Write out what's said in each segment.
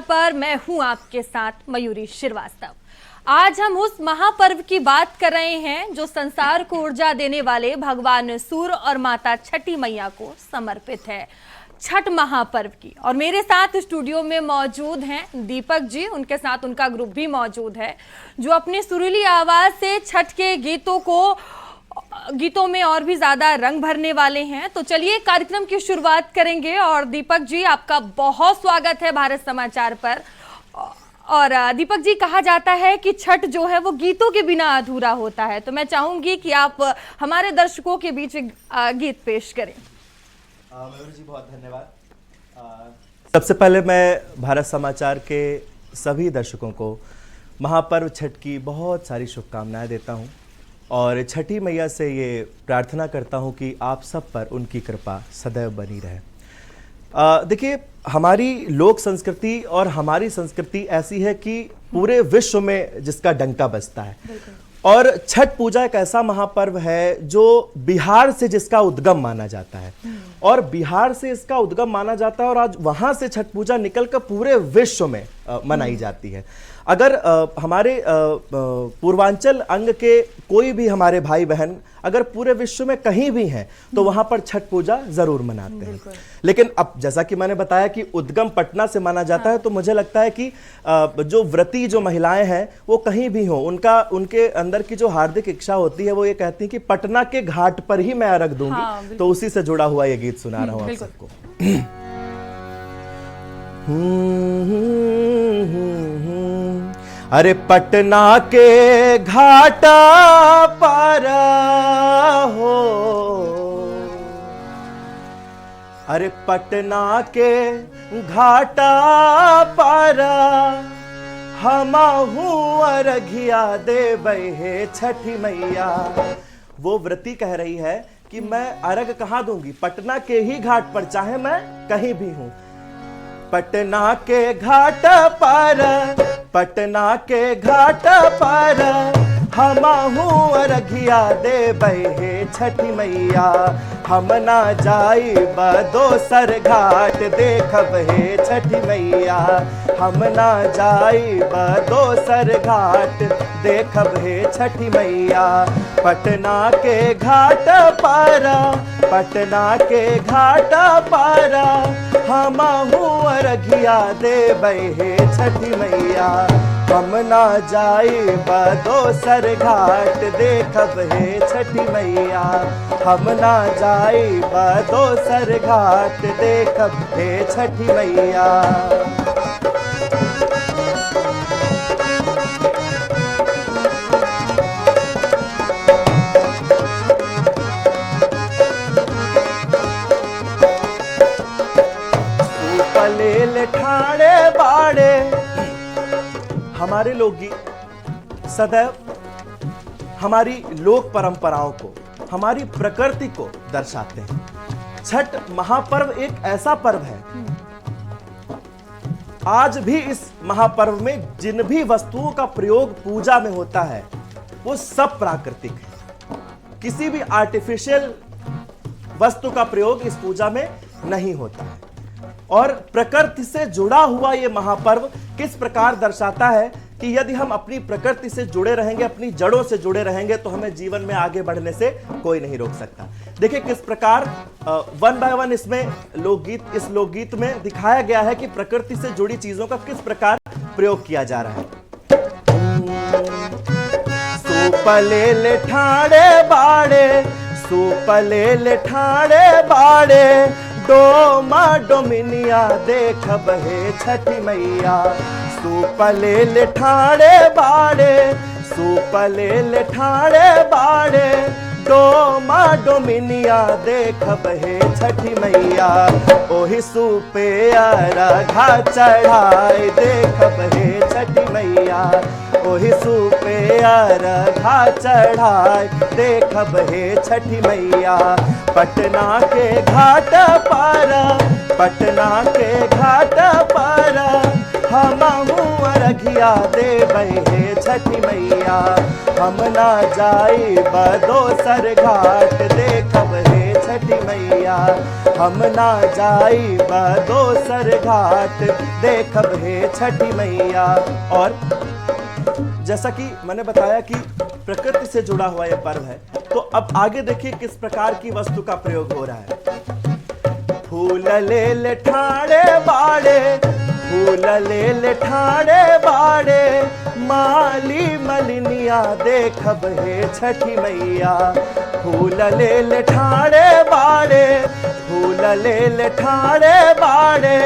पर मैं हूं आपके साथ मयूरी श्रीवास्तव। आज हम उस महापर्व की बात कर रहे हैं जो संसार को ऊर्जा देने वाले भगवान सूर्य और माता छठी मैया को समर्पित है, छठ महापर्व की। और मेरे साथ स्टूडियो में मौजूद हैं दीपक जी, उनके साथ उनका ग्रुप भी मौजूद है जो अपनी सुरीली आवाज से छठ के गीतों में और भी ज्यादा रंग भरने वाले हैं। तो चलिए कार्यक्रम की शुरुआत करेंगे। और दीपक जी, आपका बहुत स्वागत है भारत समाचार पर। और दीपक जी, कहा जाता है कि छठ जो है वो गीतों के बिना अधूरा होता है, तो मैं चाहूंगी कि आप हमारे दर्शकों के बीच गीत पेश करें। मयूर जी, बहुत धन्यवाद। सबसे पहले मैं भारत समाचार के सभी दर्शकों को महापर्व छठ की बहुत सारी शुभकामनाएं देता हूं और छठी मैया से ये प्रार्थना करता हूं कि आप सब पर उनकी कृपा सदैव बनी रहे। देखिए, हमारी लोक संस्कृति और हमारी संस्कृति ऐसी है कि पूरे विश्व में जिसका डंका बजता है, और छठ पूजा एक ऐसा महापर्व है जो बिहार से जिसका उद्गम माना जाता है, और बिहार से इसका उद्गम माना जाता है और आज वहां से छठ पूजा निकलकर पूरे विश्व में मनाई जाती है। अगर हमारे पूर्वांचल अंग के कोई भी हमारे भाई बहन अगर पूरे विश्व में कहीं भी हैं तो वहां पर छठ पूजा जरूर मनाते हैं। लेकिन अब जैसा कि मैंने बताया कि उद्गम पटना से माना जाता है, तो मुझे लगता है कि जो व्रती जो महिलाएं हैं वो कहीं भी हो, उनके अंदर की जो हार्दिक इच्छा होती है वो ये कहती है कि पटना के घाट पर ही मैं अर्घ दूंगी। तो उसी से जुड़ा हुआ ये गीत सुना रहा हूं आप सबको। अरे पटना के घाटा पर हो, अरे पटना के घाटा पर हमहू अर्घिया देबै हे छठी मैया। वो व्रती कह रही है कि मैं अर्घ कहाँ दूंगी, पटना के ही घाट पर, चाहे मैं कहीं भी हूं। पटना के घाट पर, पटना के घाट पर हमहू अर्घिया देबै हे छठी मैया। हम ना जाइब दोसर घाट देखब हे छठी मैया। हम ना जाइब दोसर घाट देखब हे छठी मैया। पटना के घाट पर, पटना के घाट पर हमहू अर्घिया देबै हे छठी मैया। हम ना जाइब दोसर घाट देखब हे छठी मैया। हम ना जाइब दोसर घाट देखब हे छठी मैया। पलेल ठाणे बाड़े, हमारे लोकगीत सदैव हमारी लोक परंपराओं को, हमारी प्रकृति को दर्शाते हैं। छठ महापर्व एक ऐसा पर्व है, आज भी इस महापर्व में जिन भी वस्तुओं का प्रयोग पूजा में होता है वो सब प्राकृतिक है। किसी भी आर्टिफिशियल वस्तु का प्रयोग इस पूजा में नहीं होता है। और प्रकृति से जुड़ा हुआ ये महापर्व किस प्रकार दर्शाता है कि यदि हम अपनी प्रकृति से जुड़े रहेंगे, अपनी जड़ों से जुड़े रहेंगे, तो हमें जीवन में आगे बढ़ने से कोई नहीं रोक सकता। देखिए किस प्रकार वन बाय वन इसमें इस लोकगीत में दिखाया गया है कि प्रकृति से जुड़ी चीजों का किस प्रकार प्रयोग किया जा रहा है। सुपलेल ठाणे बाड़े, सुपलेल ठाणे बाड़े डोमा डोमिनिया देखब हे छठी मैया। सुपलेल ठाणे बाड़े, सुपलेल ठाणे बाड़े डोमा डोमिनिया देखब हे छठी मैया। ओही सुपे अर्घा चढ़ाई देखब हे छठी मैया। ओही सुपे अर्घा चढ़ाई देखब हे छठी मैया। पटना के घाट पर, पटना के घाट पर हमहू अर्घिया देबै हे छठी मैया। हम ना जाइब दोसर घाट देखब हे छठी छठी मैया, हम ना जाई दोसर घाट देखब हे छठी मैया। और जैसा कि मैंने बताया कि प्रकृति से जुड़ा हुआ यह पर्व है, तो अब आगे देखिए किस प्रकार की वस्तु का प्रयोग हो रहा है। फूल ले ठाणे बाड़े, फूल ले ठाणे बाड़े, माली मलिनिया देखब हे छठी मैया। फूल ले ठाणे बाड़े, फूल ले ठाणे बाड़े,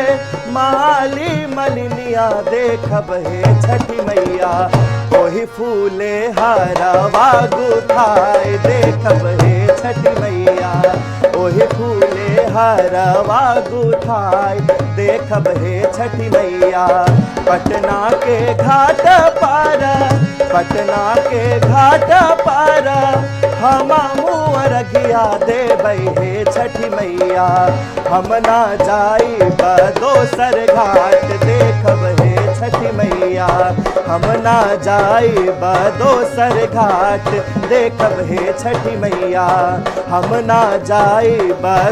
माली मलिनिया देखब हे छठी मैया। ओही फूले हरवा गुथाए देखब हे छठी मैया, ओही फूले हरवा गुथाए देखब हे छठी मैया। पटना के घाट पर, पटना के घाट पर, हम मुअरगिया देबै हे छठी मैया। हम ना जाई दोसर घाट देखब हे छठी मैया, हम ना जाई दोसर घाट देखब हे छठी मैया, हम ना जाई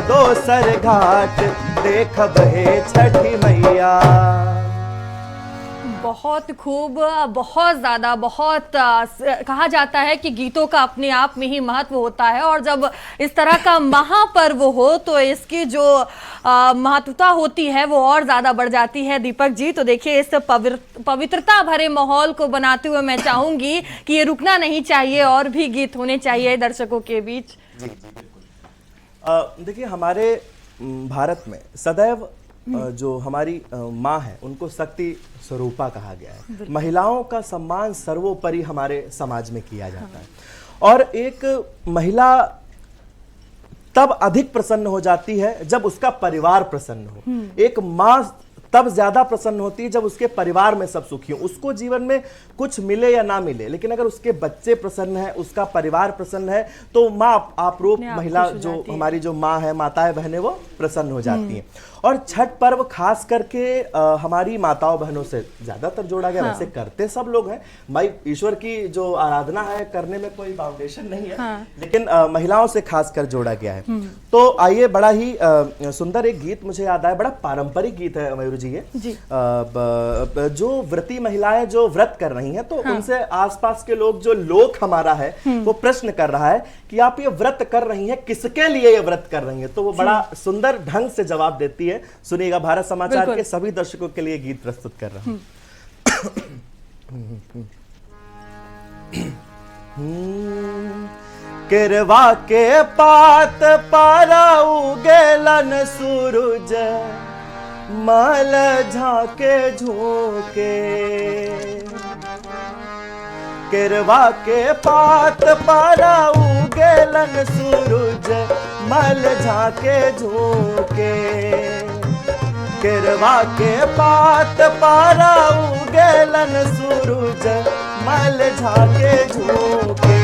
दोसर घाट देखब हे छठी मैया। बहुत खूब, बहुत ज़्यादा, बहुत कहा जाता है कि गीतों का अपने आप में ही महत्व होता है, और जब इस तरह का महापर्व हो तो इसकी जो महत्वता होती है वो और ज़्यादा बढ़ जाती है। दीपक जी, तो देखिए इस पवित्रता भरे माहौल को बनाते हुए मैं चाहूँगी कि ये रुकना नहीं चाहिए, और भी गीत होने चाहिए दर्शकों के बीच। जी जी बिल्कुल। देखिए हमारे भारत में सदैव जो हमारी माँ है उनको शक्ति स्वरूपा कहा गया है। महिलाओं का सम्मान सर्वोपरि हमारे समाज में किया जाता है, और एक महिला तब अधिक प्रसन्न हो जाती है जब उसका परिवार प्रसन्न हो। एक माँ तब ज्यादा प्रसन्न होती है जब उसके परिवार में सब सुखी हो। उसको जीवन में कुछ मिले या ना मिले, लेकिन अगर उसके बच्चे प्रसन्न है, उसका परिवार प्रसन्न है, तो माँ आपरूप महिला जो हमारी जो माँ है, माताएं बहनें, वो प्रसन्न हो जाती हैं। और छठ पर्व खास करके हमारी माताओं बहनों से ज्यादातर जोड़ा गया। वैसे करते सब लोग हैं, भाई ईश्वर की जो आराधना है करने में कोई बाउंडेशन नहीं है, लेकिन महिलाओं से खास कर जोड़ा गया है। तो आइए, बड़ा ही सुंदर एक गीत मुझे याद आया, बड़ा पारंपरिक गीत है मयूर जी ये। जो व्रती महिलाएं जो व्रत कर रही हैं, तो उनसे आसपास के लोग, जो लोक हमारा है, वो प्रश्न कर रहा है कि आप ये व्रत कर रही हैं, किसके लिए ये व्रत कर रही हैं? तो वो बड़ा सुंदर ढंग से जवाब देती है। सुनिएगा, भारत समाचार के सभी दर्शकों के लिए गीत प्रस्तुत कर रहा हूं। किरवा के पात पारा उगेलन सूरज, माल झाके झोंके। किरवा के पात पारा उगेलन सूरज, मल झाके झोंके। किरवा के पात पारा उगेलन सूरज, मल झाके झोंके।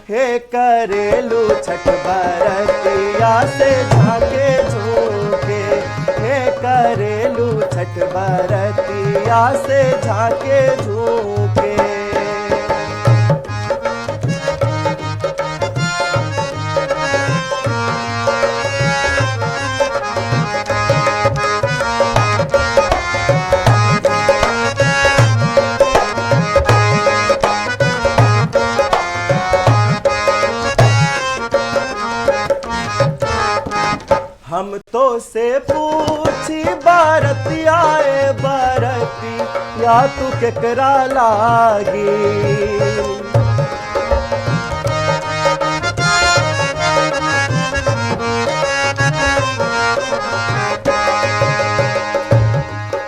हे करेलू छठ बरतिया से झाके झोंके, हे करेलू छठ बरतिया से झाके झोंके। हम तो से पूछी बारती आए बारती, या तू केकरा लागी।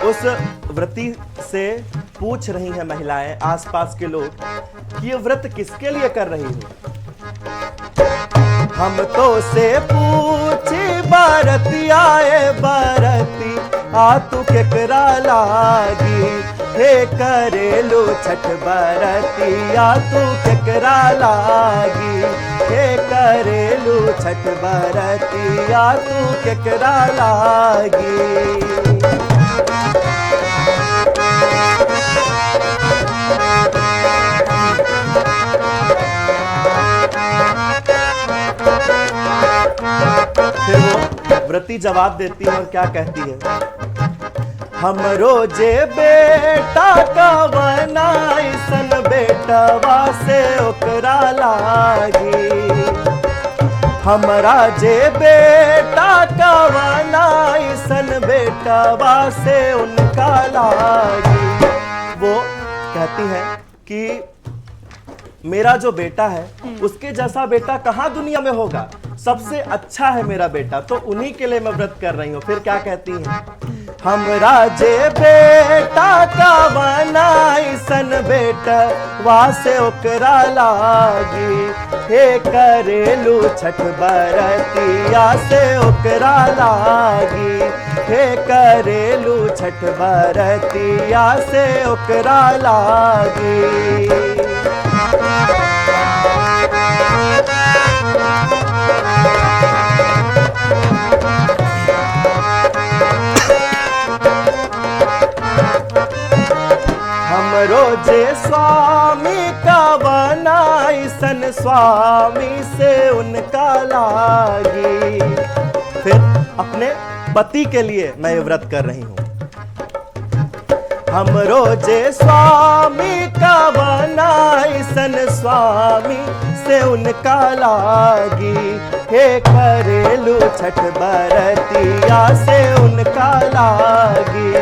उस व्रती से पूछ रही हैं महिलाएं, आसपास के लोग, कि ये व्रत किसके लिए कर रही हो? हम तो से पूछी बारती आए बारती, आ तू केकरा लागी। हे करेलू छठ बरती, आ तू केकरा लागी। हे करेलू छठ बरती, आ तू केकरा लागी। व्रती जवाब देती है और क्या कहती है, हमरो जे बेटा का बनाइसन बेटवा से ओकरा लागी, हमरा जे बेटा का बनाइसन बेटवा से उनका लागी। वो कहती है कि मेरा जो बेटा है उसके जैसा बेटा कहाँ दुनिया में होगा, सबसे अच्छा है मेरा बेटा, तो उन्हीं के लिए मैं व्रत कर रही हूँ। फिर क्या कहती हैं, हमरा जे बेटा का बनाइसन बेटवा से ओकरा लागी, हे करेलू छठ बरतिया से ओकरा लागी, हे करेलू छठ बरतिया से ओकरा लागी। हमरो जे स्वामी का बनाइसन स्वामी से उनका लागी। फिर अपने पति के लिए मैं ये व्रत कर रही हूँ, हमरो जे स्वामी का बनाइसन स्वामी से उनका लागी, हे करेलू छठ बरतिया से उनका लागी,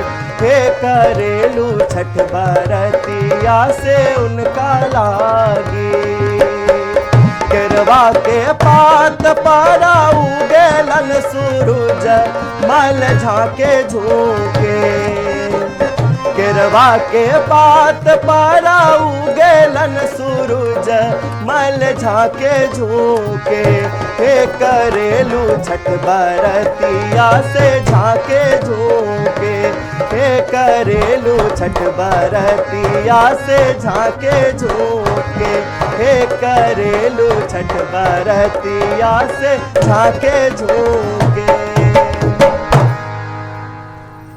हे करेलू छठ बरतिया से उनका लागी। केरवा के पात पारा उगेलन सूरज मल झाके झोंके, केरवा के पात पारा उगेलन सूरज मल झाके झोंके, हे करेलू छठ बरतिया से झाके झोंके, हे करेलू छठ बरतिया से झाके झोंके, हे करेलू छठ बरतिया से झाके झोंके।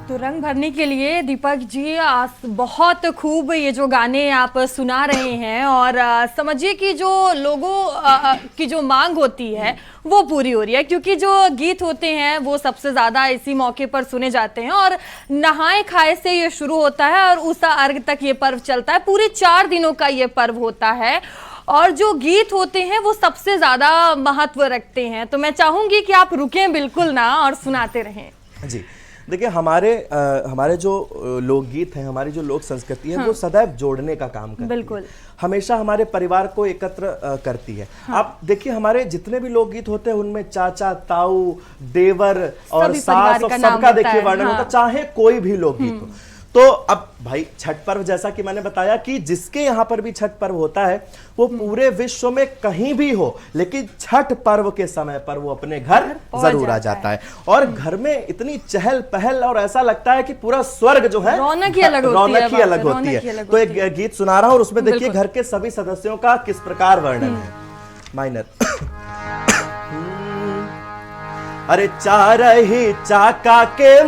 तो रंग भरने के लिए दीपक जी बहुत खूब ये जो गाने आप सुना रहे हैं, और समझिए कि जो लोगों की जो मांग होती है वो पूरी हो रही है, क्योंकि जो गीत होते हैं वो सबसे ज़्यादा इसी मौके पर सुने जाते हैं। और नहाए खाए से ये शुरू होता है और उषा अर्घ तक ये पर्व चलता है, पूरे 4 दिनों का ये पर्व होता है, और जो गीत होते हैं वो सबसे ज़्यादा महत्व रखते हैं। तो मैं चाहूँगी कि आप रुकें बिल्कुल ना और सुनाते रहें। जी देखिए, हमारे जो लोकगीत हैं, हमारी जो लोक संस्कृति है, वो सदैव जोड़ने का काम करती है, बिल्कुल हमेशा हमारे परिवार को एकत्र करती है। आप देखिए, हमारे जितने भी लोकगीत होते हैं उनमें चाचा, ताऊ, देवर और सास और सबका देखिए वर्णन होता है, चाहे कोई भी लोकगीत हो। तो अब भाई छठ पर्व, जैसा कि मैंने बताया कि जिसके यहाँ पर भी छठ पर्व होता है वो पूरे विश्व में कहीं भी हो, लेकिन छठ पर्व के समय पर वो अपने घर जरूर आ जाता है, और घर में इतनी चहल पहल और ऐसा लगता है कि पूरा स्वर्ग जो है रौनक ही अलग होती है। तो एक गीत सुना रहा हूं और उसमें देखिए घर के सभी सदस्यों का किस प्रकार वर्णन है। माइनर अरे चार ही चाका के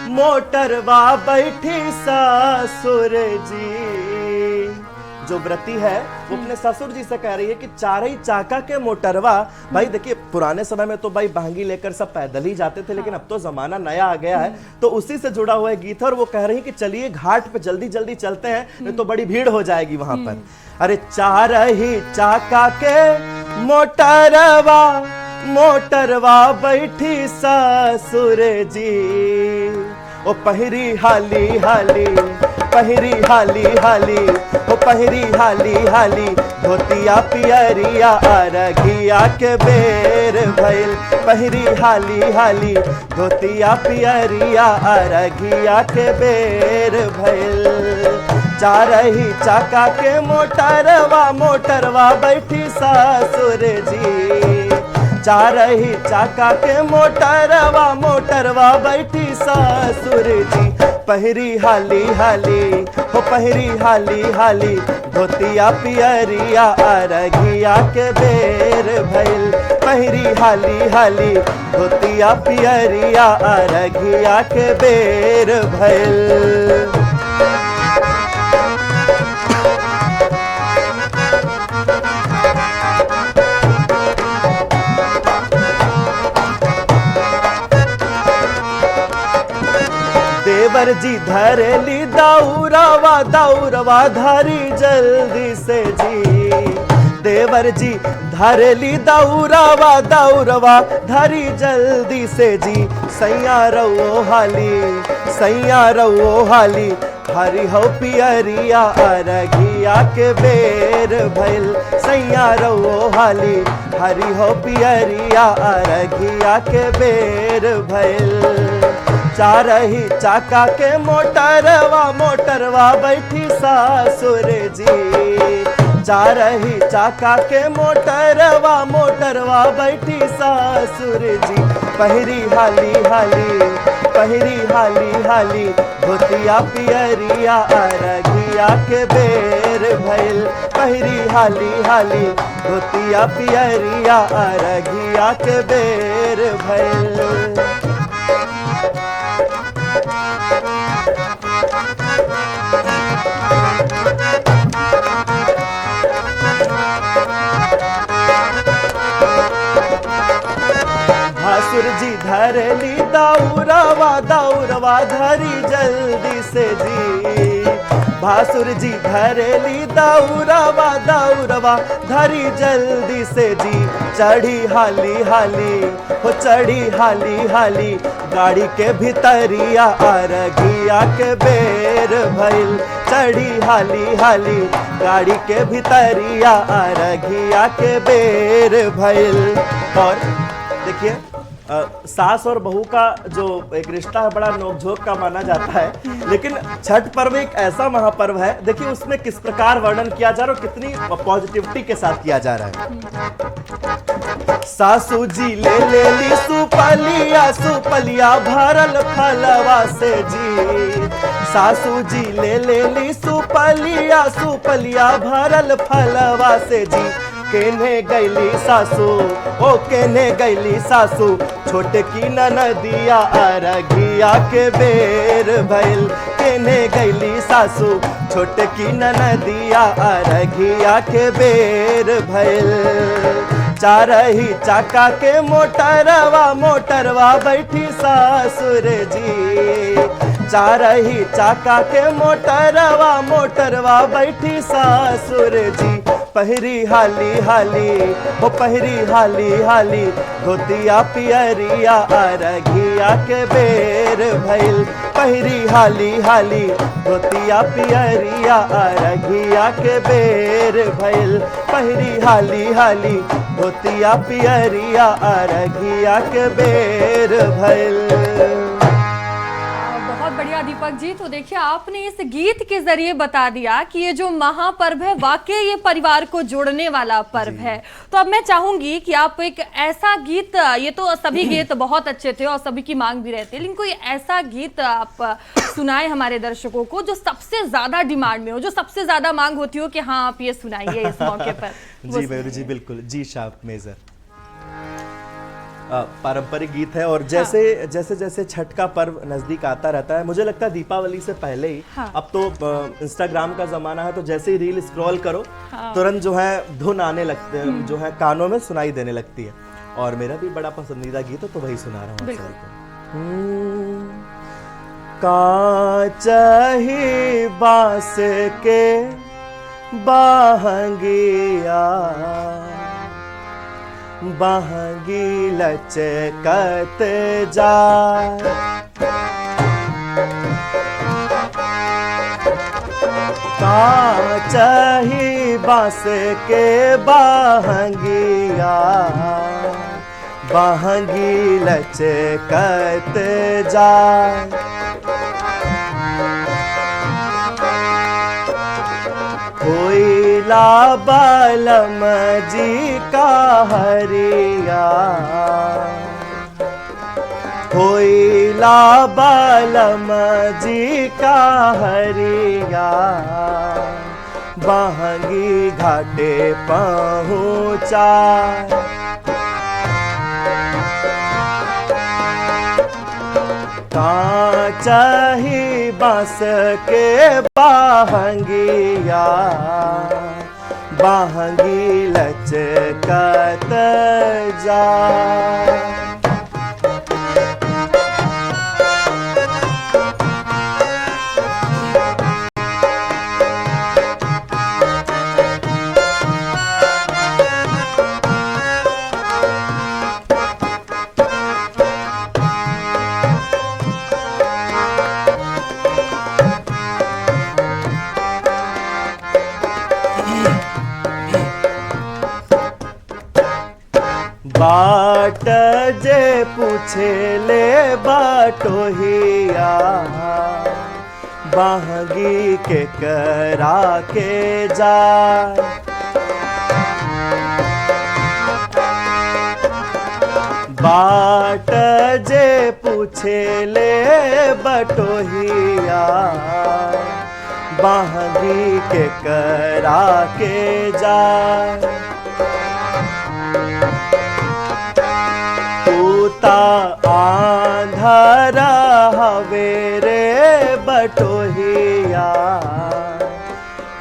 मोटरवा बैठी ससुर जी। जो व्रती है वो अपने ससुर जी से कह रही है कि 4 ही चाका के मोटरवा। भाई देखिए, पुराने समय में तो भाई बांगी लेकर सब पैदल ही जाते थे, लेकिन अब तो जमाना नया आ गया है, तो उसी से जुड़ा हुआ है गीत है। और वो कह रही है कि चलिए घाट पे जल्दी जल्दी चलते हैं, नहीं तो बड़ी भीड़ हो जाएगी वहां पर। अरे 4 ही चाका के मोटरवा बैठी ससुर जी। ओ पहिरी हाली हाली ओ पहिरी हाली धोतिया पियरिया अरघिया के बेर भइल। पहिरी हाली धोतिया पियरिया अरघिया के बेर भइल। 4 ही चाका के मोटरवा बैठी ससुर जी। 4 ही चाका के मोटरवा बैठी ससुर जी। पहिरी हाली हाली धोतिया पियरिया अरघिया के बेर भइल। पहिरी हाली धोतिया पियरिया अरघिया के बेर भइल। जी धरेली दाऊरवा दाऊरवा धरी जल्दी से जी। देवर जी धरेली दाऊरवा दाऊरवा धरी जल्दी से जी। सैया रउओ हाली हरी हो पियरिया अरघिया के बेर भइल। सैया रउओ हाली हरी हो पियरिया अरघिया के बेर भइल। चारही चाका के मोटरवा बैठी सासुर जी। चारही चाका के मोटरवा बैठी सासुर जी। पहिरी हाली धोतिया पियरिया अरघिया के बेर भइल। पहिरी हाली धोतिया पियरिया अरघिया के बेर भइल। भासुर जी धरेली दाऊरवा धरी जल्दी से जी। भासुर जी धरेली दाऊरवा धरी जल्दी से जी। चढ़ी हाली गाड़ी के भीतरिया अरघिया के बेर भइल। चढ़ी हाली गाड़ी के भीतरिया अरघिया के बेर भइल। और देखिए सास और बहू का जो एक रिश्ता है बड़ा नोकझोंक का माना जाता है, लेकिन छठ पर्व एक ऐसा महापर्व है, देखिए उसमें किस प्रकार वर्णन किया जा रहा है और कितनी पॉजिटिविटी के साथ किया जा रहा है। सासू जी ले ली सुपलिया भरल फलवा से जी। सासू जी ले ली सुपलिया भरल फलवा से जी। केने गैली सासू छोटे की ननदिया अरघिया के बेर भइल। केने गैली सासू छोटे की ननदिया अरघिया के बेर भइल। चारही चाका के मोटरवा बैठी सासुर जी। चारही चाका के मोटरवा बैठी सासुर जी। पहिरी हाली धोतिया पियरिया अरघिया के बेर भइल। पहिरी हाली धोतिया पियरिया अरघिया के बेर भइल। पहिरी हाली धोतिया पियरिया अरघिया के बेर भइल। बहुत बढ़िया दीपक जी। तो देखिए आपने इस गीत के जरिए बता दिया कि ये जो महापर्व है वाकई ये परिवार को जोड़ने वाला पर्व है। तो अब मैं चाहूंगी कि आप एक ऐसा गीत, ये तो सभी गीत बहुत अच्छे थे और सभी की मांग भी रहती है, लेकिन कोई ऐसा गीत आप सुनाए हमारे दर्शकों को जो सबसे ज्यादा डिमांड में हो, जो सबसे ज्यादा मांग होती हो कि हाँ आप ये सुनाइए इस मौके पर। जी मयूरी जी बिल्कुल, जी शार्प मेजर पारंपरिक गीत है। और जैसे छठ का पर्व नजदीक आता रहता है, मुझे लगता है दीपावली से पहले ही, अब तो इंस्टाग्राम का जमाना है, तो जैसे ही रील स्क्रॉल करो तुरंत जो है धुन आने लगते हैं, जो है कानों में सुनाई देने लगती है। और मेरा भी बड़ा पसंदीदा गीत है तो वही सुना रहा हूँ। काचही बांस के बाहंगिया बहंगी लचकत जाए। काचही बांस के बहंगिया बहंगी लचकत जाए। कोयला बालम जी का हरिया कोयला बालम जी का हरिया बहंगी घाटे पहुँचा। काचही बांस के बहंगिया बहंगी लचकत जाए। जे पूछे ले बटोहिया बहंगी के करा के जाए। बाट जे पूछे ले बटोहिया बहंगी के करा के जाए। तूता आंधर हवे रे बटोहिया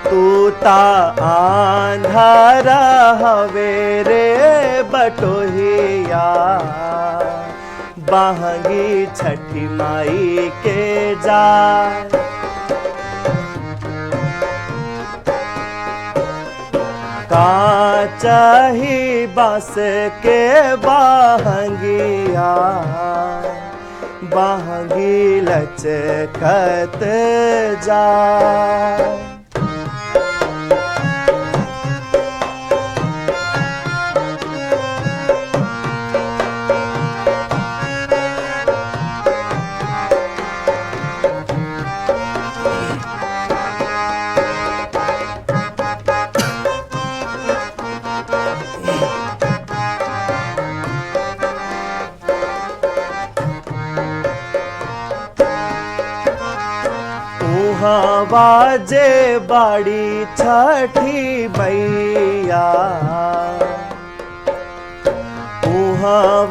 तूता आंधर हवे रे बटोहिया बहंगी छठी माई के जाए। काचही बांस के बहंगिया बहंगी लचकत जाए। बाजे बाड़ी छठी मैया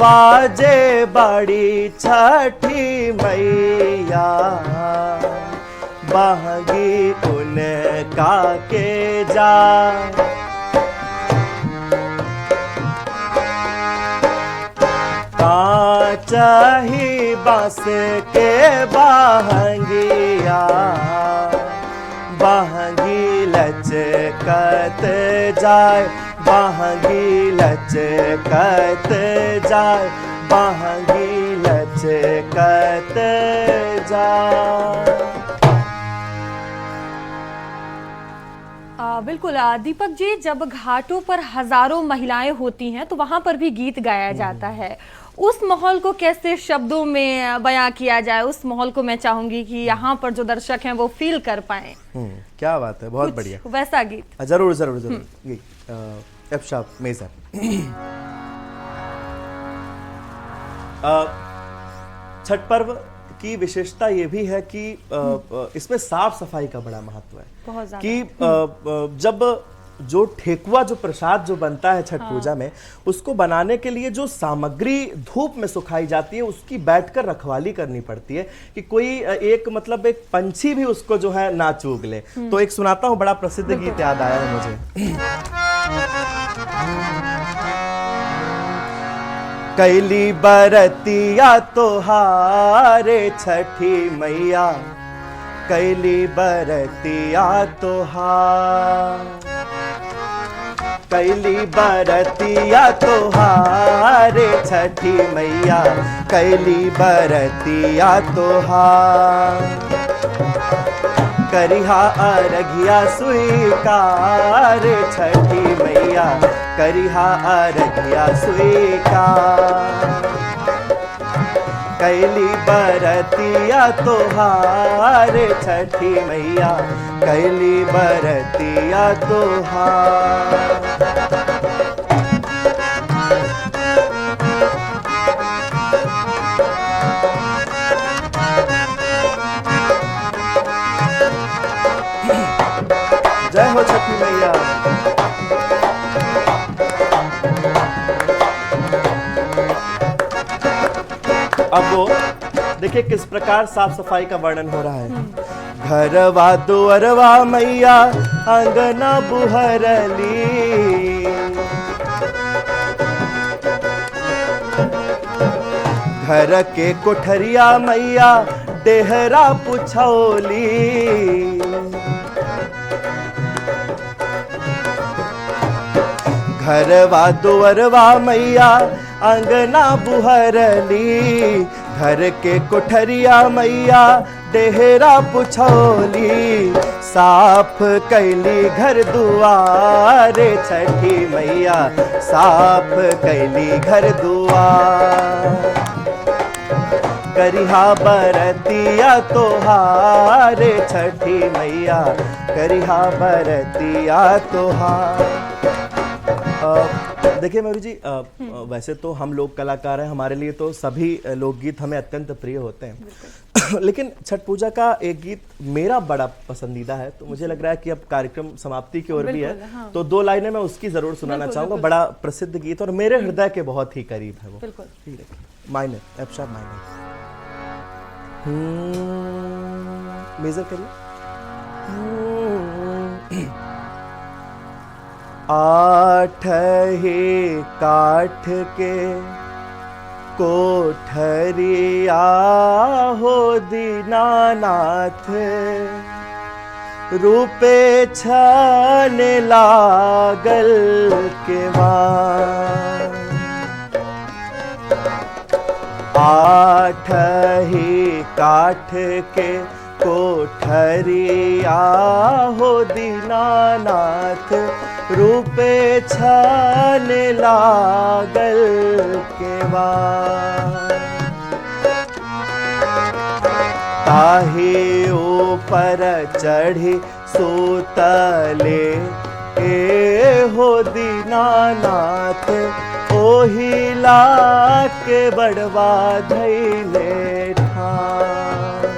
बाजे बाड़ी छठी मैया बहंगी उनका के जाए। काचही बांस के बहंगिया बहंगी लचकत जाए बहंगी लचकत जाए बहंगी लचकत जाए। बिल्कुल दीपक जी, जब घाटों पर हजारों महिलाएं होती हैं तो वहां पर भी गीत गाया जाता है। उस माहौल को कैसे शब्दों में बयां किया जाए, उस माहौल को मैं चाहूंगी कि यहाँ पर जो दर्शक हैं वो फील कर पाएं। क्या बात है, बहुत बढ़िया। वैसा गीत जरूर जरूर जरूर एफशाप मेजर। छठ पर्व की विशेषता ये भी है कि इसमें साफ सफाई का बड़ा महत्व है। बहुत ज़्यादा। कि जब जो ठेकुआ जो प्रसाद जो बनता है छठ पूजा में, उसको बनाने के लिए जो सामग्री धूप में सुखाई जाती है उसकी बैठकर रखवाली करनी पड़ती है कि कोई एक मतलब एक पंछी भी उसको जो है ना चूग ले। तो एक सुनाता हूँ, बड़ा प्रसिद्ध गीत याद आया है मुझे। कैली बरतिया तोहारे छठी मैया कैली बरतिया तोहार कैली बरतिया तोहारे छठी मैया कैली बरतिया तोहार करिहा अरघिया स्वीकार छठी मैया करिहा अरघिया स्वीकार कैली बरतिया तोहार छठी मैया कैली बरतिया तोहार। जय हो छठी मैया। अब वो देखिए किस प्रकार साफ सफाई का वर्णन हो रहा है। घरवा दुअरवा मैया अंगना बुहरली घर के कोठरिया मैया डेहरा पुछौली घरवा दुअरवा मैया अंगना बुहरली, घर के कोठरिया मैया डेहरा पुछौली, साफ कैली घर दुआरे छठी मैया साफ कैली घर दुआर, करिहा बरतिया तोहारे छठी मैया करिहा बरतिया तोहार। देखिए मयूरी जी, वैसे तो हम लोग कलाकार हैं, हमारे लिए तो सभी लोकगीत हमें अत्यंत प्रिय होते हैं लेकिन छठ पूजा का एक गीत मेरा बड़ा पसंदीदा है, तो मुझे लग रहा है कि अब कार्यक्रम समाप्ति की ओर भी है, हाँ। तो 2 लाइनें मैं उसकी जरूर सुनाना चाहूंगा। बड़ा प्रसिद्ध गीत और मेरे हृदय के बहुत ही करीब है वो। Minor, F sharp minor, major करिए। आठ ही काठ के कोठरिया हो दीनानाथ, रूपे छन लागल के वार, आठ ही काठ के कोठरिया हो दीनानाथ, रूपे छन लागल के वार, ताही ऊपर चढ़ी सुतले ए हो दीनानाथ, ओहिला के बड़वा धैले ठान,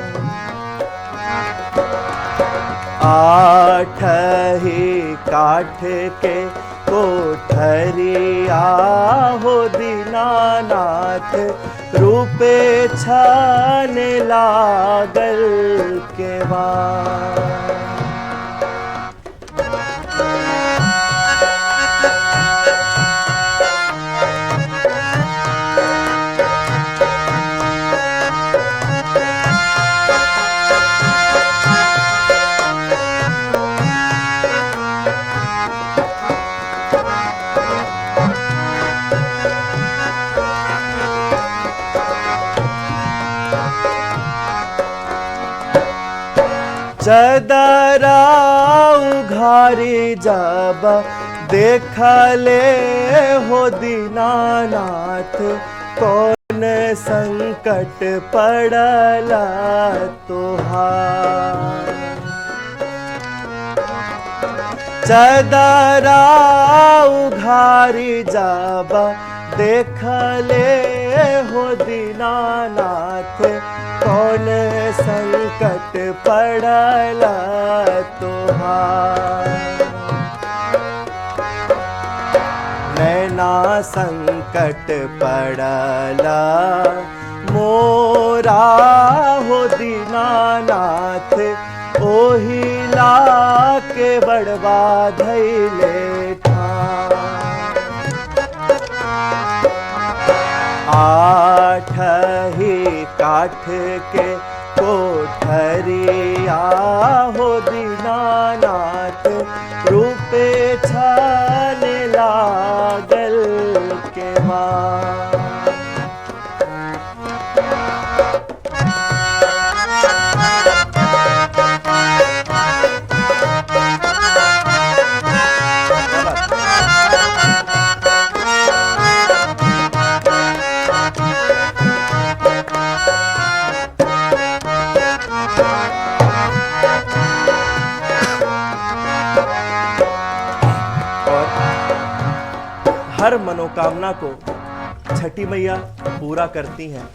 आठ ही काठ के कोठरिया हो दीनानाथ, रूपे छन लागल के वार, चदरा उघारी जब देखले हो दीनानाथ, कौन संकट पड़ला तोहार, चदरा उघारी जब देखले हो दीनानाथ, कौन संकट पड़ला तोहार, नैना संकट पड़ला मोरा हो दीनानाथ, ओहिला के बड़वा धैले ठान, आठ ही काठ के कोठरिया हो दीनानाथ, रूपे छन लागल के वार, हर मनोकामना को छठी मैया पूरा करती हैं,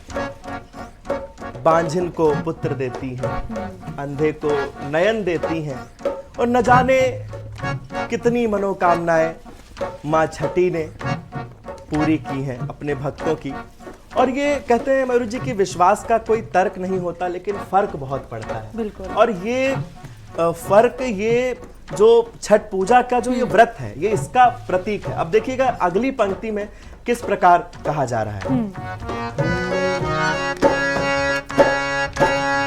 बांझिन को पुत्र देती हैं, अंधे को नयन देती हैं, और न जाने कितनी मनोकामनाएं माँ छठी ने पूरी की हैं अपने भक्तों की। और ये कहते हैं मयूर जी कि विश्वास का कोई तर्क नहीं होता, लेकिन फर्क बहुत पड़ता है। बिल्कुल। और ये फर्क, ये जो छठ पूजा का जो ये व्रत है, ये इसका प्रतीक है। अब देखिएगा अगली पंक्ति में किस प्रकार कहा जा रहा है।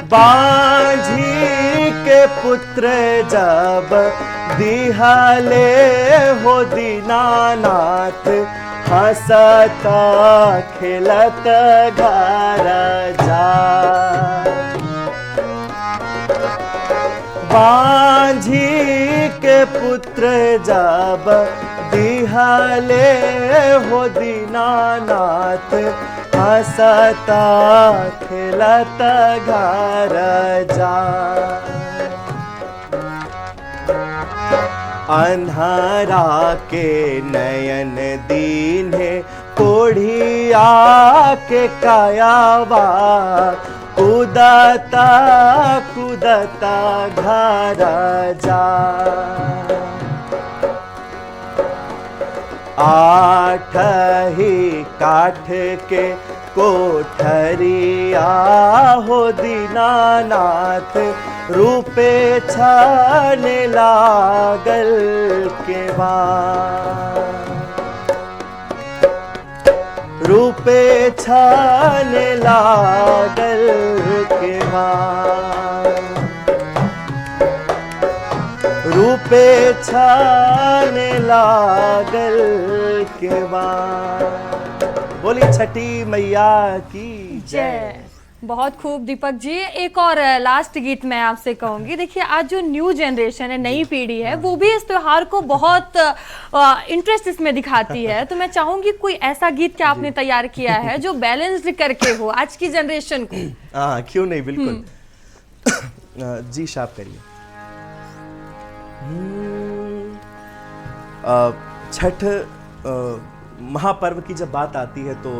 बांझी के पुत्र जब दिहाले हो दीनानाथ, हंसता खेलत घर जा। बांझी के पुत्र जब दिहाले हो दीनानाथ, हंसता खेलत घर जा। अन्हारा के नयन दीन्हे, कोढ़िया के कायावा, कूदता कूदता घर जा। आठ ही काठ के कोठरिया हो दीनानाथ, रूपे छाने लागल के रूपे छाने लागल के रूपे छाने लागल के बोली छठी मैया की जय। बहुत खूब दीपक जी। एक और लास्ट गीत मैं आपसे कहूंगी। देखिए, आज जो न्यू जनरेशन है, नई पीढ़ी है, वो भी इस त्योहार को बहुत इंटरेस्ट इसमें दिखाती है। तो मैं चाहूंगी कोई ऐसा गीत क्या आपने तैयार किया है जो बैलेंस्ड करके हो आज की जनरेशन को। हाँ, क्यों नहीं, बिल्कुल। जी साहब करिए। छठ महापर्व की जब बात आती है तो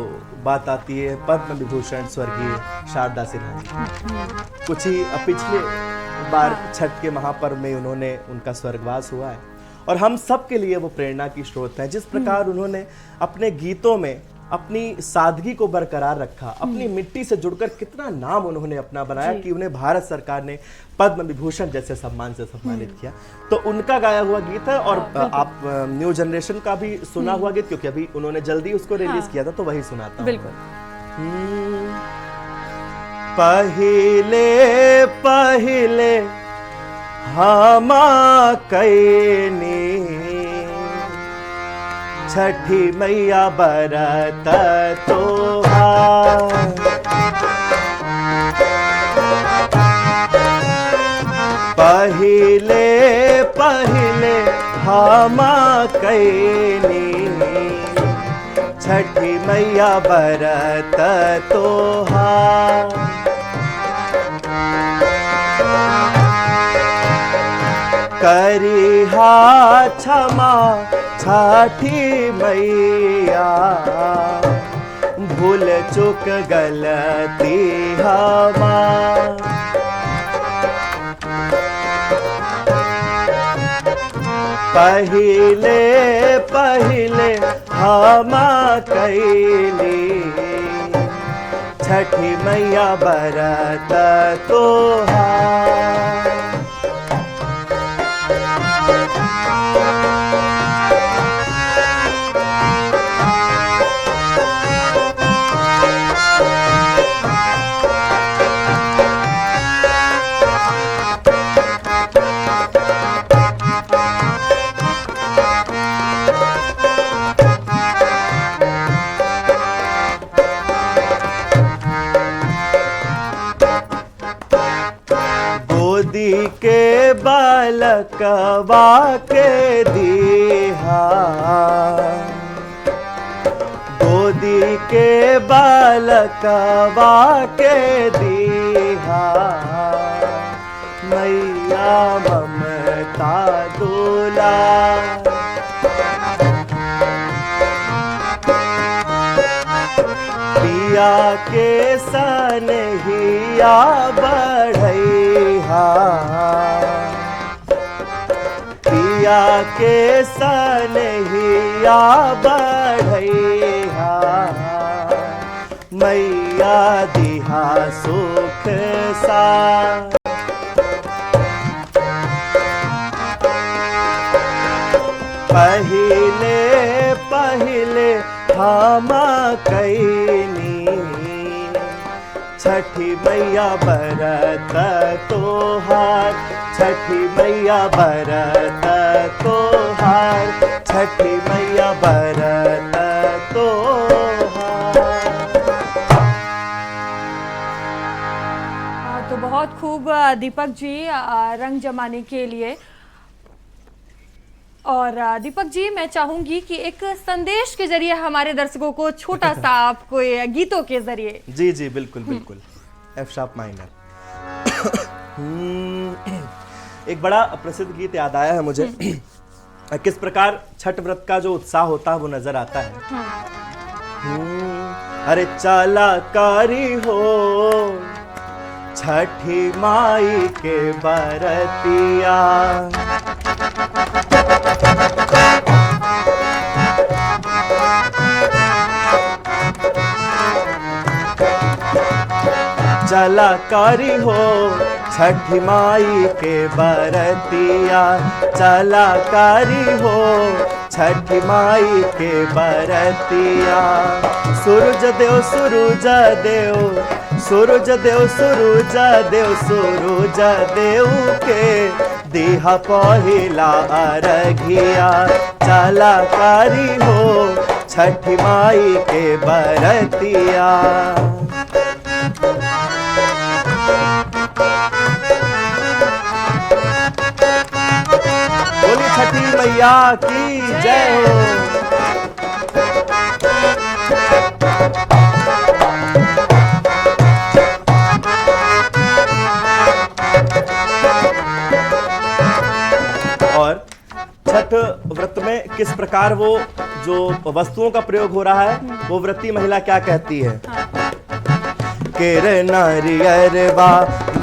बात आती है पद्म विभूषण स्वर्गीय शारदा सिन्हा जी। कुछ ही पिछले बार छठ के महापर्व में उन्होंने उनका स्वर्गवास हुआ है और हम सब के लिए वो प्रेरणा की स्रोत है। जिस प्रकार उन्होंने अपने गीतों में अपनी सादगी को बरकरार रखा, अपनी मिट्टी से जुड़कर कितना नाम उन्होंने अपना बनाया कि उन्हें भारत सरकार ने पद्म विभूषण जैसे सम्मान से सम्मानित किया। तो उनका गाया हुआ गीत है और आप न्यू जनरेशन का भी सुना हुआ गीत, क्योंकि अभी उन्होंने जल्दी उसको रिलीज किया था, तो वही सुनाता हूं। बिल्कुल। पहिले पहिले हमा कैनी, छठी मैया बरत तोहार। पहिले पहिले हमा कैनी, छठी मैया बरत तोहार। करिहा क्षमा छठी मैया, भूल चूक गलती हमार। पहिले पहिले हमा कैली, छठी मैया बरत तोहार। के बालकवा के दीहा, गोदी के बालकवा के दीहा, मैया ममता दूला। पिया के सनहिया बढ़ैहा, पिया के सनहिया बढ़ैहा, मैया दिहा सुख सा। पहिले पहिले हमा कैनी, छठी मैया बरत तोहार, छठी मैया बरत तोहार, छठी मैया बरत तोहार। तो बहुत खूब दीपक जी रंग जमाने के लिए। और दीपक जी, मैं चाहूंगी कि एक संदेश के जरिए हमारे दर्शकों को छोटा सा आप कोई गीतों के जरिए। जी जी बिल्कुल बिल्कुल। F sharp minor. एक बड़ा प्रसिद्ध गीत याद आया है मुझे। किस प्रकार छठ व्रत का जो उत्साह होता है वो नजर आता है। अरे चालाकारी हो छठी माई के बरतिया, चलाकारी हो छठी माई के बरतिया, चलाकारी हो छठी माई के बरतिया। सूरज देव सूरज देव, सूरज देव सूरज देव, सूरज देव के दिहा पहिला अरघिया, चलाकारी हो छठी माई के बरतिया। बोली छठी मैया की जय हो। और छठ व्रत में किस प्रकार वो जो वस्तुओं का प्रयोग हो रहा है वो व्रती महिला क्या कहती है। केर नारियरवा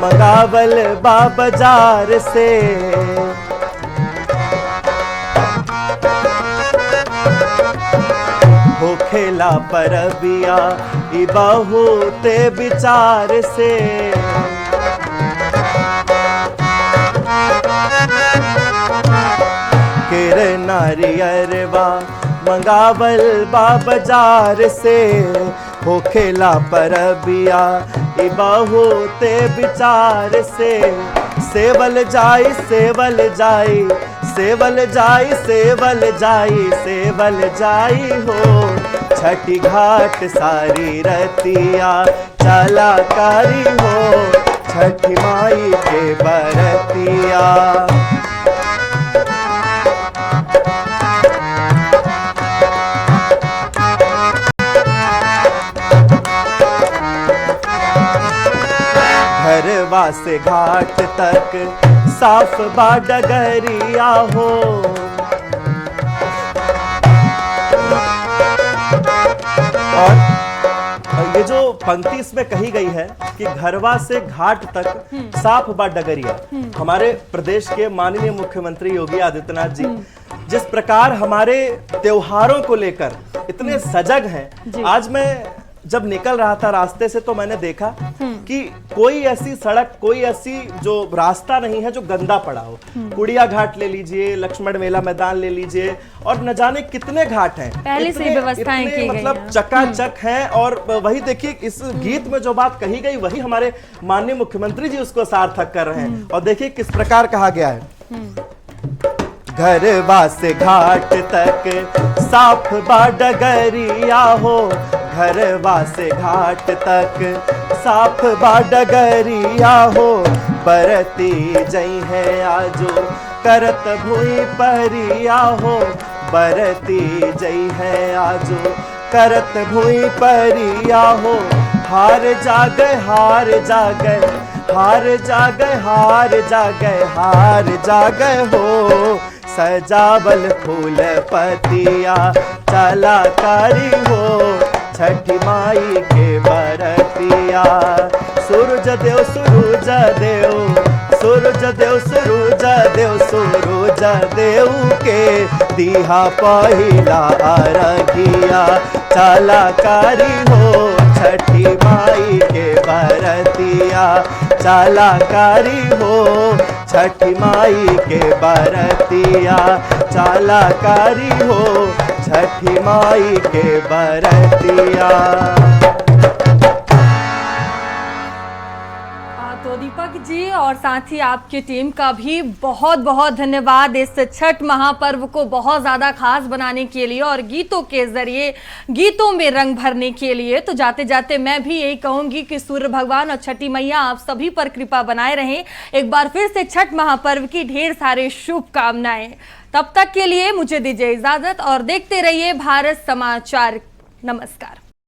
मंगावल बा बाजार से, हो खेला परबिया ई बहुते विचार से। केर नारियरवा मंगावल बा बाजार से, हो खेला परबिया ई बहुते विचार से। सेवल जाई सेवल जाई, सेवल जाई सेवल जाई, सेवल जाई हो छठी घाट सारी रतिया, चलाकारी हो छठी माई के बरतिया। घरवा से घाट तक साफ बा डगरिया हो, और ये जो पंक्ति इसमें कही गई है कि घरवा से घाट तक साफ बा डगरिया, हमारे प्रदेश के माननीय मुख्यमंत्री योगी आदित्यनाथ जी जिस प्रकार हमारे त्योहारों को लेकर इतने सजग हैं। आज मैं जब निकल रहा था रास्ते से तो मैंने देखा कि कोई ऐसी सड़क, कोई ऐसी जो रास्ता नहीं है जो गंदा पड़ा हो। कुड़िया घाट ले लीजिए, लक्ष्मण मेला मैदान ले लीजिए, और न जाने कितने घाट हैं, पहले से व्यवस्थाएं की गई मतलब चकाचक हैं। और वही देखिए इस गीत में जो बात कही गई वही हमारे माननीय मुख्यमंत्री जी उसको सार्थक कर रहे हैं। और देखिए किस प्रकार कहा गया है। घरवा से घाट तक साफ बा डगरिया हो, घरवा से घाट तक साफ बा डगरिया हो। बरती जई है आजो करत भुई परिया हो, बरती जई है आजो करत भुई परिया हो। हार जागे हार जागे, हार जागे हार जागे, हार जागे हो सजावल फूल पतिया, चलाकारी हो छठी माई के बरतिया। सूरज देव सूरज देव, सूरज देव सूरज देव, सूरज देव के दिहा पहिला अरघिया, चलाकारी हो छठी माई के बरतिया, चलाकारी हो छठी माई के बरतिया, चलाकारी हो छठी माई के बरतिया। दीपक जी और साथ ही आपकी टीम का भी बहुत बहुत धन्यवाद इस छठ महापर्व को बहुत ज़्यादा खास बनाने के लिए और गीतों के जरिए गीतों में रंग भरने के लिए। तो जाते जाते मैं भी यही कहूंगी कि सूर्य भगवान और छठी मैया आप सभी पर कृपा बनाए रहें। एक बार फिर से छठ महापर्व की ढेर सारे शुभकामनाएं। तब तक के लिए मुझे दीजिए इजाजत और देखते रहिए भारत समाचार। नमस्कार।